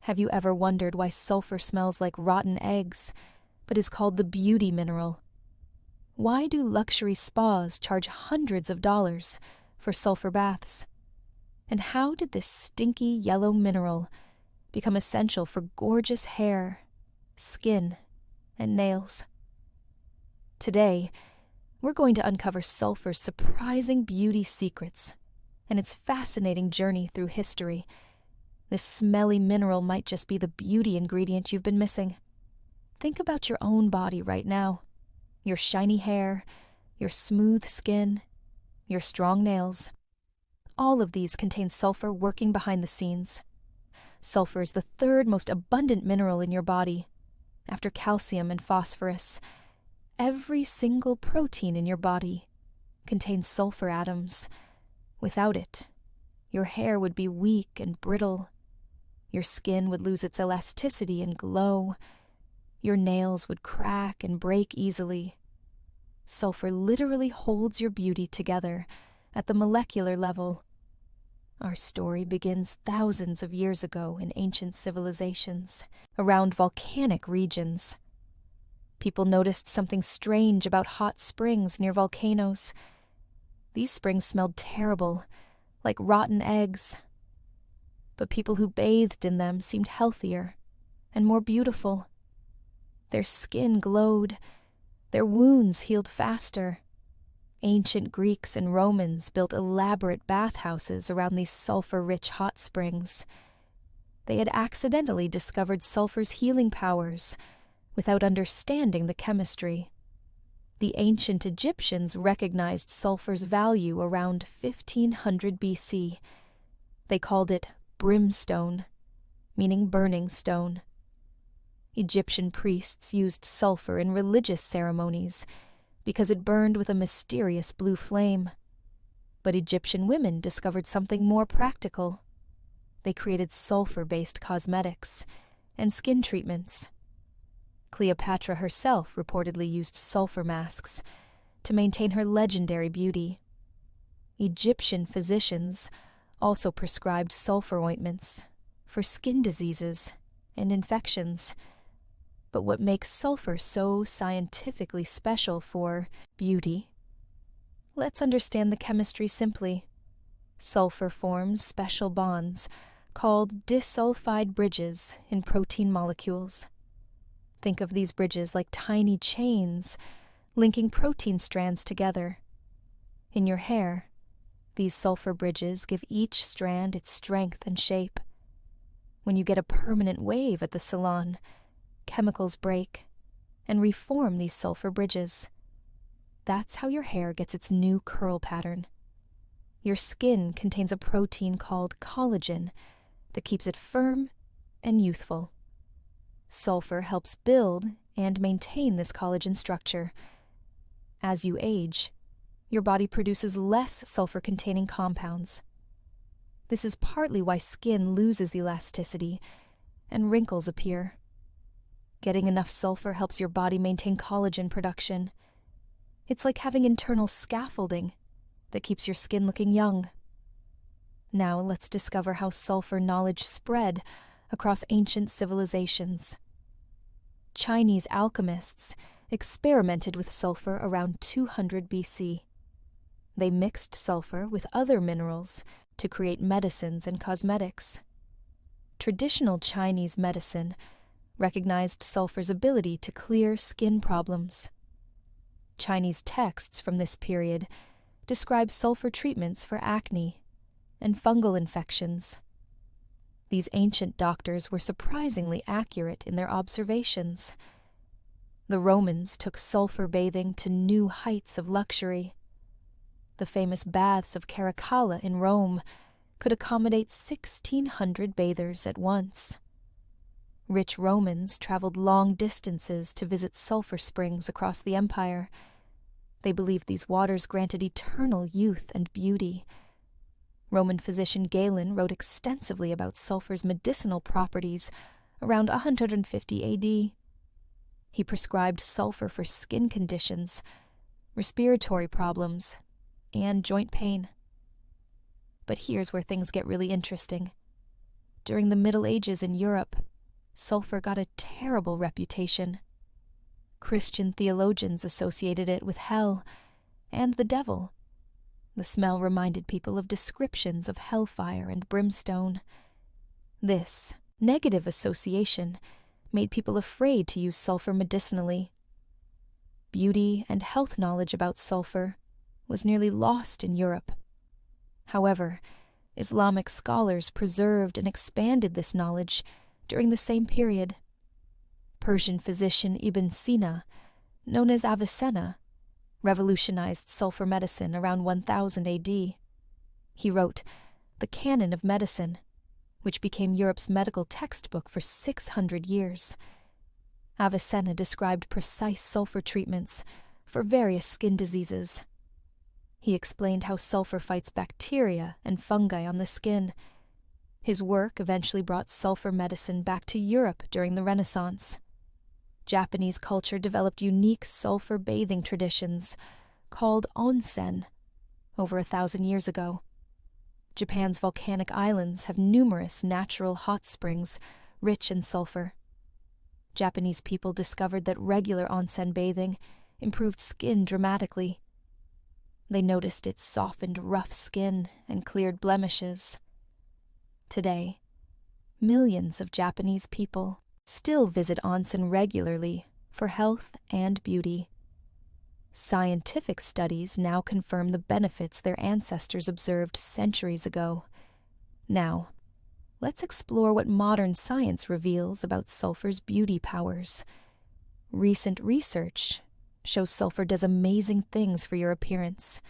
Have you ever wondered why sulfur smells like rotten eggs, but is called the beauty mineral? Why do luxury spas charge hundreds of dollars for sulfur baths? And how did this stinky yellow mineral become essential for gorgeous hair, skin, and nails? Today, we're going to uncover sulfur's surprising beauty secrets and its fascinating journey through history. This smelly mineral might just be the beauty ingredient you've been missing. Think about your own body right now. Your shiny hair, your smooth skin, your strong nails. All of these contain sulfur working behind the scenes. Sulfur is the third most abundant mineral in your body, after calcium and phosphorus. Every single protein in your body contains sulfur atoms. Without it, your hair would be weak and brittle. Your skin would lose its elasticity and glow. Your nails would crack and break easily. Sulfur literally holds your beauty together at the molecular level. Our story begins thousands of years ago in ancient civilizations, around volcanic regions. People noticed something strange about hot springs near volcanoes. These springs smelled terrible, like rotten eggs. But people who bathed in them seemed healthier and more beautiful. Their skin glowed, their wounds healed faster. Ancient Greeks and Romans built elaborate bathhouses around these sulfur-rich hot springs. They had accidentally discovered sulfur's healing powers without understanding the chemistry. The ancient Egyptians recognized sulfur's value around 1500 BC. They called it brimstone, meaning burning stone. Egyptian priests used sulfur in religious ceremonies because it burned with a mysterious blue flame. But Egyptian women discovered something more practical. They created sulfur-based cosmetics and skin treatments. Cleopatra herself reportedly used sulfur masks to maintain her legendary beauty. Egyptian physicians also prescribed sulfur ointments for skin diseases and infections. But what makes sulfur so scientifically special for beauty? Let's understand the chemistry simply. Sulfur forms special bonds called disulfide bridges in protein molecules. Think of these bridges like tiny chains linking protein strands together. In your hair, these sulfur bridges give each strand its strength and shape. When you get a permanent wave at the salon, chemicals break and reform these sulfur bridges. That's how your hair gets its new curl pattern. Your skin contains a protein called collagen that keeps it firm and youthful. Sulfur helps build and maintain this collagen structure. As you age, your body produces less sulfur-containing compounds. This is partly why skin loses elasticity and wrinkles appear. Getting enough sulfur helps your body maintain collagen production. It's like having internal scaffolding that keeps your skin looking young. Now let's discover how sulfur knowledge spread across ancient civilizations. Chinese alchemists experimented with sulfur around 200 BC. They mixed sulfur with other minerals to create medicines and cosmetics. Traditional Chinese medicine recognized sulfur's ability to clear skin problems. Chinese texts from this period describe sulfur treatments for acne and fungal infections. These ancient doctors were surprisingly accurate in their observations. The Romans took sulfur bathing to new heights of luxury. The famous baths of Caracalla in Rome could accommodate 1,600 bathers at once. Rich Romans traveled long distances to visit sulfur springs across the empire. They believed these waters granted eternal youth and beauty. Roman physician Galen wrote extensively about sulfur's medicinal properties around 150 AD. He prescribed sulfur for skin conditions, respiratory problems, and joint pain. But here's where things get really interesting. During the Middle Ages in Europe, sulfur got a terrible reputation. Christian theologians associated it with hell and the devil. The smell reminded people of descriptions of hellfire and brimstone. This negative association made people afraid to use sulfur medicinally. Beauty and health knowledge about sulfur was nearly lost in Europe. However, Islamic scholars preserved and expanded this knowledge during the same period. Persian physician Ibn Sina, known as Avicenna, revolutionized sulfur medicine around 1000 AD. He wrote the Canon of Medicine, which became Europe's medical textbook for 600 years. Avicenna described precise sulfur treatments for various skin diseases. He explained how sulfur fights bacteria and fungi on the skin. His work eventually brought sulfur medicine back to Europe during the Renaissance. Japanese culture developed unique sulfur bathing traditions called onsen over 1,000 years ago. Japan's volcanic islands have numerous natural hot springs rich in sulfur. Japanese people discovered that regular onsen bathing improved skin dramatically. They noticed it softened rough skin and cleared blemishes. Today, millions of Japanese people still visit onsen regularly for health and beauty. Scientific studies now confirm the benefits their ancestors observed centuries ago. Now, let's explore what modern science reveals about sulfur's beauty powers. Recent research shows sulfur does amazing things for your appearance.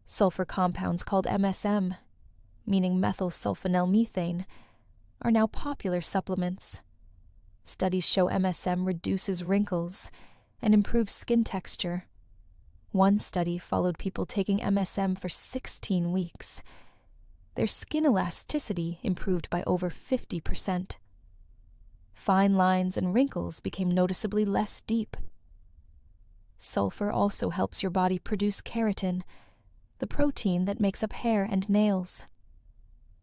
Sulfur compounds called MSM, meaning methylsulfonylmethane, are now popular supplements. Studies show MSM reduces wrinkles and improves skin texture. One study followed people taking MSM for 16 weeks. Their skin elasticity improved by over 50%. Fine lines and wrinkles became noticeably less deep. Sulfur also helps your body produce keratin, the protein that makes up hair and nails.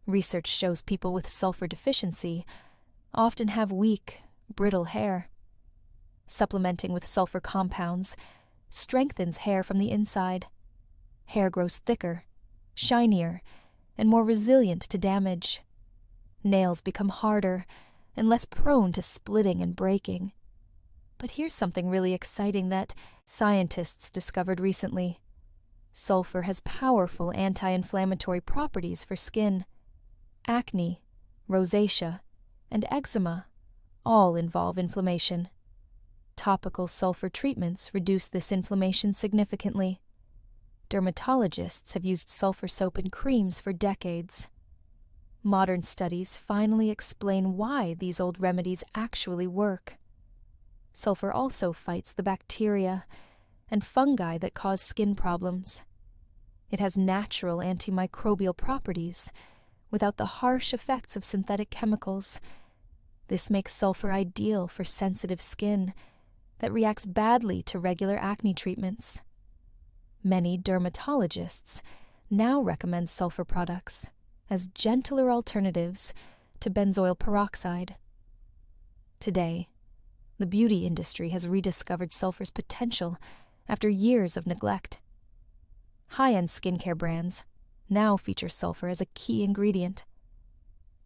Research shows people with sulfur deficiency often have weak, brittle hair. Supplementing with sulfur compounds strengthens hair from the inside. Hair grows thicker, shinier, and more resilient to damage. Nails become harder and less prone to splitting and breaking. But here's something really exciting that scientists discovered recently. Sulfur has powerful anti-inflammatory properties for skin. Acne, rosacea, and eczema all involve inflammation. Topical sulfur treatments reduce this inflammation significantly. Dermatologists have used sulfur soap and creams for decades. Modern studies finally explain why these old remedies actually work. Sulfur also fights the bacteria and fungi that cause skin problems. It has natural antimicrobial properties without the harsh effects of synthetic chemicals. This makes sulfur ideal for sensitive skin that reacts badly to regular acne treatments. Many dermatologists now recommend sulfur products as gentler alternatives to benzoyl peroxide. Today, the beauty industry has rediscovered sulfur's potential after years of neglect. High-end skincare brands now feature sulfur as a key ingredient.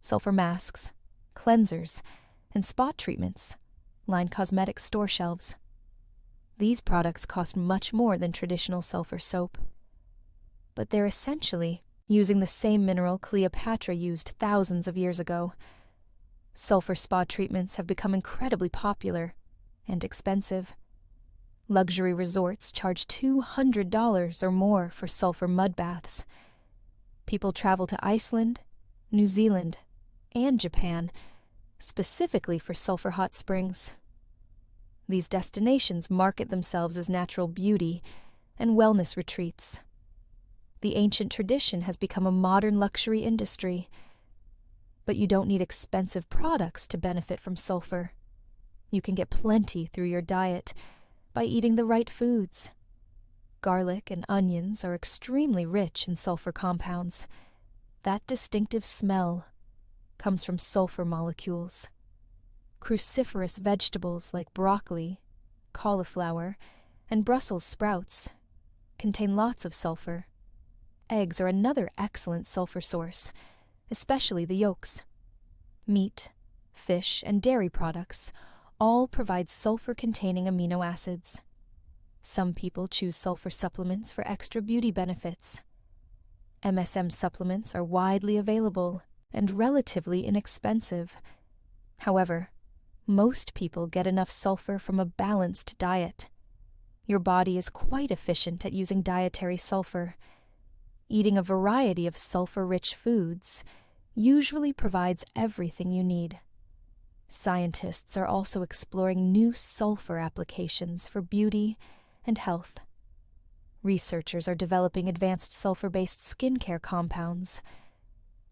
Sulfur masks, cleansers, and spot treatments line cosmetic store shelves. These products cost much more than traditional sulfur soap, but they're essentially using the same mineral Cleopatra used thousands of years ago. Sulfur spa treatments have become incredibly popular and expensive. Luxury resorts charge $200 or more for sulfur mud baths. People travel to Iceland, New Zealand, and Japan specifically for sulfur hot springs. These destinations market themselves as natural beauty and wellness retreats. The ancient tradition has become a modern luxury industry. But you don't need expensive products to benefit from sulfur. You can get plenty through your diet by eating the right foods. Garlic and onions are extremely rich in sulfur compounds. That distinctive smell, comes from sulfur molecules. Cruciferous vegetables like broccoli, cauliflower, and Brussels sprouts contain lots of sulfur. Eggs are another excellent sulfur source, especially the yolks. Meat, fish, and dairy products all provide sulfur-containing amino acids. Some people choose sulfur supplements for extra beauty benefits. MSM supplements are widely available and relatively inexpensive. However, most people get enough sulfur from a balanced diet. Your body is quite efficient at using dietary sulfur. Eating a variety of sulfur-rich foods usually provides everything you need. Scientists are also exploring new sulfur applications for beauty and health. Researchers are developing advanced sulfur-based skincare compounds.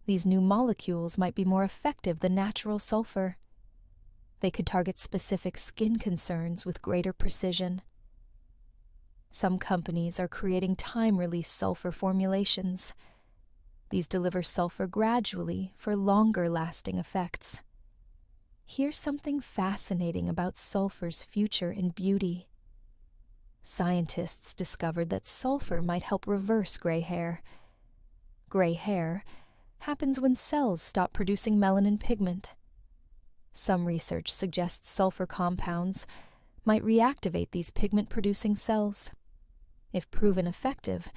These new molecules might be more effective than natural sulfur. They could target specific skin concerns with greater precision. Some companies are creating time-release sulfur formulations. These deliver sulfur gradually for longer-lasting effects. Here's something fascinating about sulfur's future in beauty. Scientists discovered that sulfur might help reverse gray hair. Gray hair happens when cells stop producing melanin pigment. Some research suggests sulfur compounds might reactivate these pigment-producing cells. If proven effective,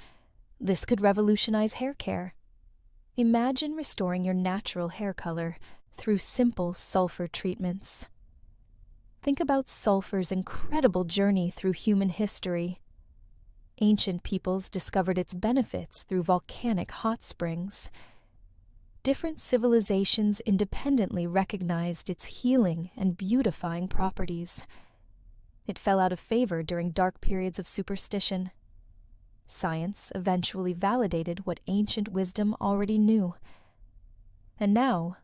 this could revolutionize hair care. Imagine restoring your natural hair color through simple sulfur treatments. Think about sulfur's incredible journey through human history. Ancient peoples discovered its benefits through volcanic hot springs. Different civilizations independently recognized its healing and beautifying properties. It fell out of favor during dark periods of superstition. Science eventually validated what ancient wisdom already knew. And now,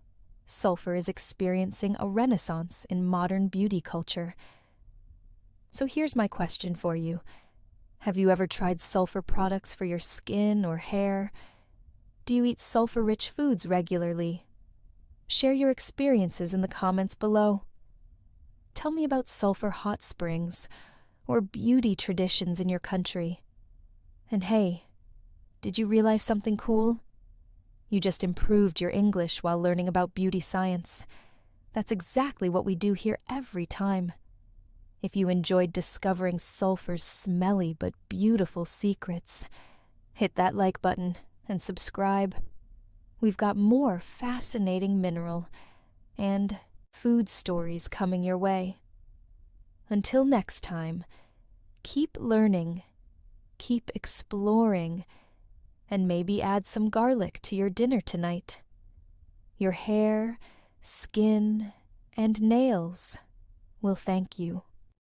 sulfur is experiencing a renaissance in modern beauty culture. So here's my question for you. Have you ever tried sulfur products for your skin or hair? Do you eat sulfur-rich foods regularly? Share your experiences in the comments below. Tell me about sulfur hot springs or beauty traditions in your country. And hey, did you realize something cool? You just improved your English while learning about beauty science. That's exactly what we do here every time. If you enjoyed discovering sulfur's smelly but beautiful secrets, hit that like button and subscribe. We've got more fascinating mineral and food stories coming your way. Until next time, keep learning, keep exploring, and maybe add some garlic to your dinner tonight. Your hair, skin, and nails will thank you.